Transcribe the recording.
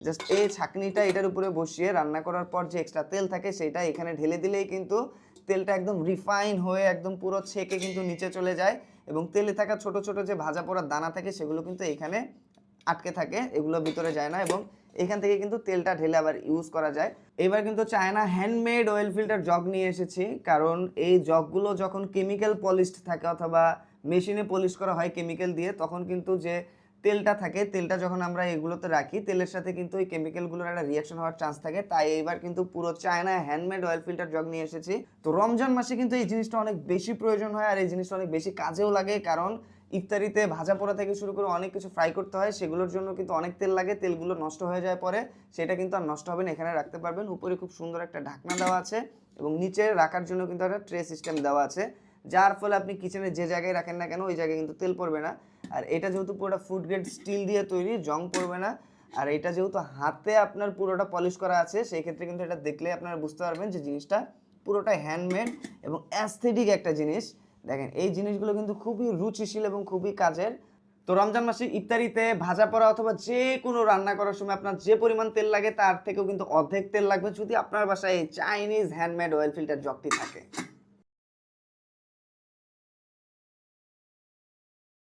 Just এই ছাঁকনিটা এটার উপরে বসিয়ে রান্না করার পর যে এক্সট্রা তেল থাকে সেটা এখানে ঢেলে দিলেই কিন্তু তেলটা একদম রিফাইন হয়ে একদম পুরো ছেঁকে কিন্তু নিচে চলে যায় এবং তেলে থাকা ছোট ছোট যে ভাজা পোড়া দানা থাকে সেগুলো কিন্তু এখানে আটকে থাকে, এগুলো ভিতরে যায় না এবং এখান থেকে কিন্তু তেলটা ঢেলে আবার ইউজ করা যায়। এবার কিন্তু China handmade oil filter jug নিয়ে এসেছি, কারণ এই জগগুলো যখন কেমিক্যাল পলিশড থাকে অথবা মেশিনে পলিশ করা হয় কেমিক্যাল দিয়ে, তখন কিন্তু যে তেলটা থাকে তেলটা যখন আমরা এগুলোতে রাখি তেলের সাথে কিন্তু ওই কেমিক্যালগুলোর একটা রিয়াকশন হওয়ার চান্স থাকে। তাই এবার কিন্তু পুরো China handmade oil filter jug নিয়ে এসেছি। তো রমজান মাসে কিন্তু এই জিনিসটা অনেক বেশি প্রয়োজন হয় আর এই জিনিসটা অনেক বেশি কাজেও লাগে, কারণ ইফতারিতে ভাজা পোড়া থেকে শুরু করে অনেক কিছু ফ্রাই করতে হয়, সেগুলোর জন্য কিন্তু অনেক তেল লাগে, তেলগুলো নষ্ট হয়ে যায় পরে, সেটা কিন্তু আর নষ্ট হবে না, এখানে রাখতে পারবেন। উপরে খুব সুন্দর একটা ঢাকনা দেওয়া আছে এবং নিচে রাখার জন্য কিন্তু একটা ট্রে সিস্টেম দেওয়া আছে, যার ফলে আপনি কিচেনে যে জায়গায় রাখেন না কেন ওই জায়গায় কিন্তু তেল পড়বে না। আর এটা যেহেতু পুরোটা ফুড গ্রেড স্টিল দিয়ে তৈরি, জং পড়বে না। আর এটা যেহেতু হাতে আপনার পুরোটা পলিশ করা আছে সেই ক্ষেত্রে কিন্তু এটা দেখলে আপনারা বুঝতে পারবেন যে জিনিসটা পুরোটাই হ্যান্ডমেড এবং অ্যাস্থেটিক একটা জিনিস। দেখেন এই জিনিসগুলো কিন্তু খুবই রুচিশীল এবং খুবই কাজের। তো রমজান মাসে ইফতারিতে ভাজা পোড়া অথবা যে কোনো রান্না করার সময় আপনার যে পরিমাণ তেল লাগে তার থেকেও কিন্তু অর্ধেক তেল লাগবে যদি আপনার বাসায় এই চাইনিজ হ্যান্ডমেড অয়েল ফিল্টার জগটি থাকে।